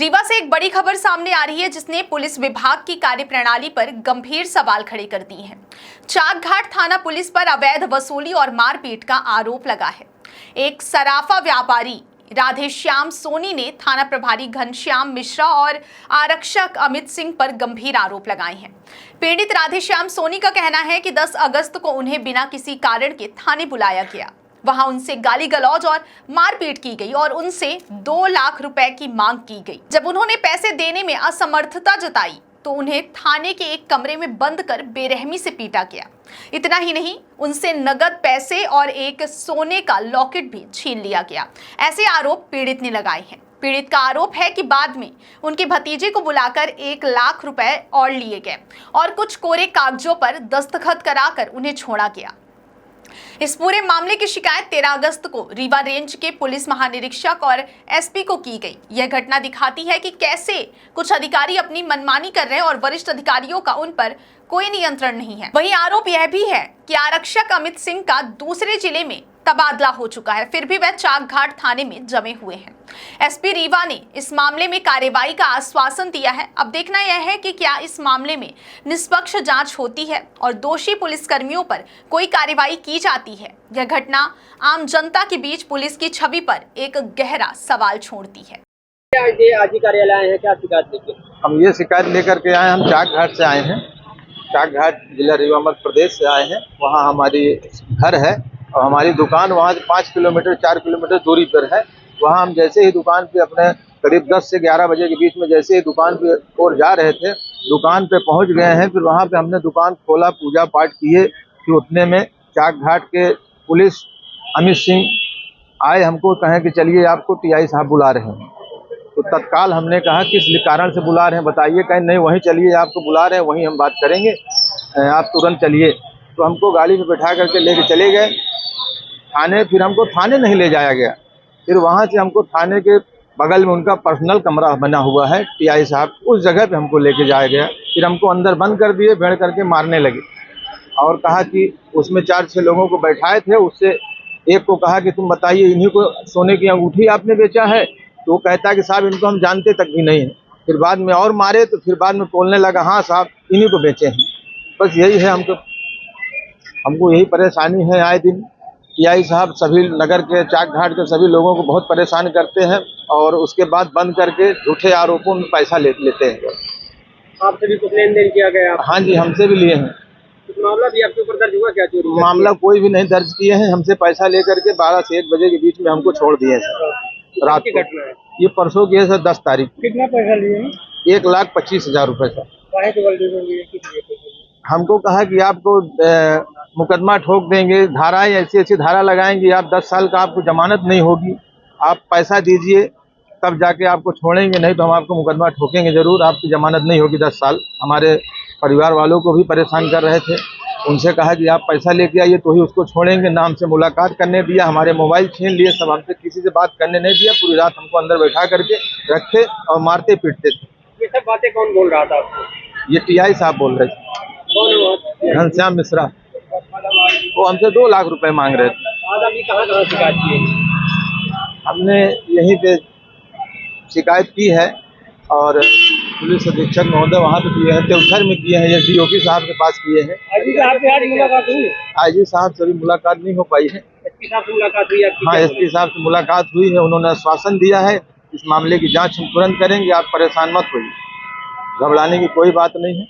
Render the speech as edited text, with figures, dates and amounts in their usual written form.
रीवा से एक बड़ी खबर सामने आ रही है जिसने पुलिस विभाग की कार्यप्रणाली पर गंभीर सवाल खड़े कर दिए हैं। चाकघाट थाना पुलिस पर अवैध वसूली और मारपीट का आरोप लगा है। एक सराफा व्यापारी राधेश्याम सोनी ने थाना प्रभारी घनश्याम मिश्रा और आरक्षक अमित सिंह पर गंभीर आरोप लगाए हैं। पीड़ित राधेश्याम सोनी का कहना है कि 10 अगस्त को उन्हें बिना किसी कारण के थाने बुलाया गया। वहां उनसे गाली गलौज और मारपीट की गई और उनसे 2 लाख रुपए की मांग की गई। जब उन्होंने पैसे देने में असमर्थता जताई तो उन्हें थाने के एक कमरे में बंद कर बेरहमी से पीटा गया। इतना ही नहीं, उनसे नगद पैसे और एक सोने का लॉकेट भी छीन लिया गया। ऐसे आरोप पीड़ित ने लगाए हैं। पीड़ित का आरोप है कि बाद में उनके भतीजे को बुलाकर 1 लाख रुपए और लिए गए और कुछ कोरे कागजों पर दस्तखत कराकर उन्हें छोड़ा गया। इस पूरे मामले की शिकायत 13 अगस्त को रीवा रेंज के पुलिस महानिरीक्षक और एसपी को की गई। यह घटना दिखाती है कि कैसे कुछ अधिकारी अपनी मनमानी कर रहे हैं और वरिष्ठ अधिकारियों का उन पर कोई नियंत्रण नहीं है। वहीं आरोप यह भी है कि आरक्षक अमित सिंह का दूसरे जिले में तबादला हो चुका है, फिर भी वह चाकघाट थाने में जमे हुए हैं। एसपी रीवा ने इस मामले में कार्रवाई का आश्वासन दिया है। अब देखना यह है कि क्या इस मामले में निष्पक्ष जांच होती है और दोषी पुलिसकर्मियों पर कोई कार्रवाई की जाती है। यह घटना आम जनता के बीच पुलिस की छवि पर एक गहरा सवाल छोड़ती है। आज ही कार्यालय आए हैं, क्या शिकायत लेके? हम ये शिकायत लेकर के आए, हम चाकघाट से आए हैं। चाकघाट जिला रीवा मध्य प्रदेश से आए हैं। वहाँ हमारी घर है और हमारी दुकान वहाँ से 5 किलोमीटर 4 किलोमीटर दूरी पर है। वहाँ हम जैसे ही दुकान पे अपने करीब 10 से 11 बजे के बीच में जैसे ही दुकान पे और जा रहे थे, दुकान पे पहुँच गए हैं। फिर वहाँ पे हमने दुकान खोला, पूजा पाठ किए। फिर उतने में चाकघाट के पुलिस अमित सिंह आए, हमको कहें कि चलिए आपको टीआई साहब बुला रहे हैं। तो तत्काल हमने कहा किस कारण से बुला रहे हैं बताइए। कहें नहीं वहीं चलिए, आपको बुला रहे हैं, वहीं हम बात करेंगे, आप तुरंत चलिए। तो हमको गाड़ी में बैठा करके लेके चले गए थाने। फिर हमको थाने नहीं ले जाया गया, फिर वहाँ से हमको थाने के बगल में उनका पर्सनल कमरा बना हुआ है टीआई साहब, उस जगह पे हमको लेके जाया गया। फिर हमको अंदर बंद कर दिए, भेड़ करके मारने लगे और कहा कि उसमें 4-6 लोगों को बैठाए थे। उससे एक को कहा कि तुम बताइए इन्हीं को सोने की अंगूठी आपने बेचा है? तो वो कहता है कि साहब इनको हम जानते तक भी नहीं है। फिर बाद में और मारे तो फिर बाद में बोलने लगा हाँ साहब इन्हीं को बेचे हैं। बस यही है, हमको यही परेशानी है। आए दिन टीआई साहब सभी नगर के चाकघाट के सभी लोगों को बहुत परेशान करते हैं और उसके बाद बंद करके झूठे आरोपों में पैसा लेते हैं। आपसे भी कुछ लेन देन किया गया? हाँ जी, हमसे भी लिए हैं। कुछ मामला भी आपके ऊपर दर्ज हुआ क्या? चोरी मामला कोई भी नहीं दर्ज किए हैं। हमसे पैसा लेकर के 12 से 1 बजे के बीच में हमको छोड़ दिए सर। रात की घटना है ये, परसों की है सर, 10 तारीख। कितना पैसा लिए हैं? 1,25,000 रुपए सर। काहे? हमको कहा कि आपको मुकदमा ठोक देंगे, धाराएं ऐसी धारा लगाएंगे, आप 10 साल का आपको जमानत नहीं होगी, आप पैसा दीजिए तब जाके आपको छोड़ेंगे, नहीं तो हम आपको मुकदमा ठोकेंगे जरूर, आपकी जमानत नहीं होगी 10 साल। हमारे परिवार वालों को भी परेशान कर रहे थे। उनसे कहा कि आप पैसा लेके आइए तो ही उसको छोड़ेंगे। ना हमसे मुलाकात करने दिया, हमारे मोबाइल छीन लिए, सब हमसे किसी से बात करने नहीं दिया। पूरी रात हमको अंदर बैठा करके रखे और मारते पीटते थे। ये सब बातें कौन बोल रहा था आपको? ये टीआई साहब बोल रहे थे। कौन? घनश्याम मिश्रा। वो हमसे 2 लाख रुपए मांग रहे थे। आज अभी कहाँ शिकायत की? हमने यहीं पे शिकायत की है और पुलिस अधीक्षक महोदय वहाँ पे किए हैं, देवघर में किए हैं, एसडीओपी साहब के पास किए हैं। आज मुलाकात हुई? आईजी साहब से भी मुलाकात नहीं हो पाई है। एसपी साहब से मुलाकात हुई आपकी? हाँ, एसपी साहब से मुलाकात हुई है। उन्होंने आश्वासन दिया है इस मामले की जांच हम तुरंत करेंगे, आप परेशान मत होइए, घबराने की कोई बात नहीं है।